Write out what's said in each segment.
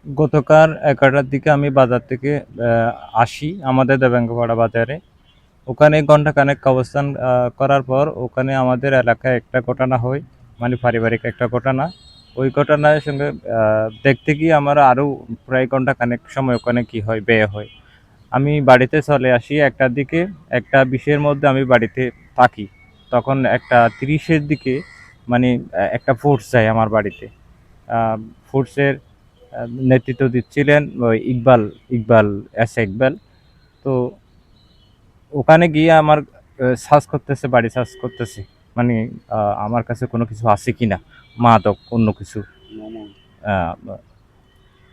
গতকাল 11টার দিকে আমি বাজার থেকে আসি আমাদের দেবেঙ্গপাড়া বাজারে। ওখানে ঘন্টাখানেক অবস্থান করার পর ওখানে আমাদের এলাকায় একটা ঘটনা হয়, মানে পারিবারিক একটা ঘটনা। ওই ঘটনার সঙ্গে দেখতে গিয়ে আমার আরও প্রায় ঘন্টাখানেক সময় ওখানে কী হয় ব্যয় হয়। আমি বাড়িতে চলে আসি 1টার দিকে, 1টা 20-এর মধ্যে আমি বাড়িতে থাকি। তখন 1টা 30-এর দিকে মানে একটা ফোর্স যায় আমার বাড়িতে। ফোর্সের নেতৃত্ব দিচ্ছিলেন ওই ইকবাল, ইকবাল, এস এ ইকবাল। তো ওখানে গিয়ে আমার সার্চ করতেছে, বাড়ি সার্চ করতেছে, মানে আমার কাছে কোনো কিছু আছে কিনা, মাদক অন্য কিছু। আহ,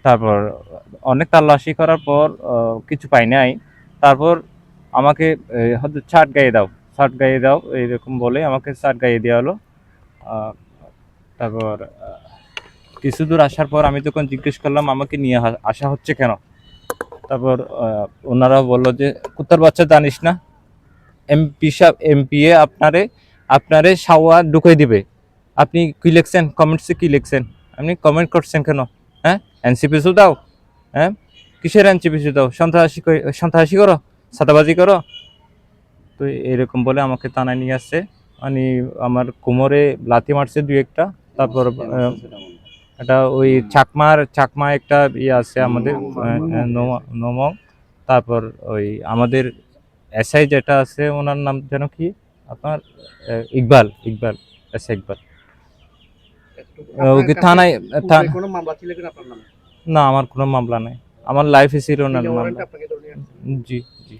তারপর অনেক তল্লাশি করার পর কিছু পাই নাই। তারপর আমাকে হয়তো শার্ট গায়ে দাও, শার্ট গায়ে দাও এইরকম বলে আমাকে শার্ট গায়ে দেওয়া হলো। আহ, তারপর কিছু দূর আসার পর আমি তখন জিজ্ঞেস করলাম আমাকে নিয়ে আসা হচ্ছে কেন। তারপর ওনারা বললো যে কুত্তার বাচ্চা জানিস না, এমপি সাহেব, এমপিএ আপনারে আপনারে সাওয়া ঢুকাই দিবে। আপনি কি লিখছেন কমেন্টসে, কি লিখছেন, আপনি কমেন্ট করছেন কেন? হ্যাঁ, এনসিপিসু দাও। হ্যাঁ, কিসের এনসিপিসু দাও? সন্ত্রাসী সন্ত্রাসী করো, ছাতাবাজি করো। তো এরকম বলে আমাকে থানায় নিয়ে আসছে। মানে আমার কোমরে লাথি মারছে দুই একটা। তারপর এটা ওই চাকমা একটা ইয়ে আছে আমাদের, নমক। তারপর ওই আমাদের এসআই যেটা আছে ওনার নাম যেন কি আপনার, ইকবাল, ইকবাল, এসআই ইকবাল। ওকে থানায় কোনো মামলা ছিল কিনা আপনার নামে? না, আমার কোনো মামলা নাই, আমার লাইফে ছিল না মামলা। জি, জি।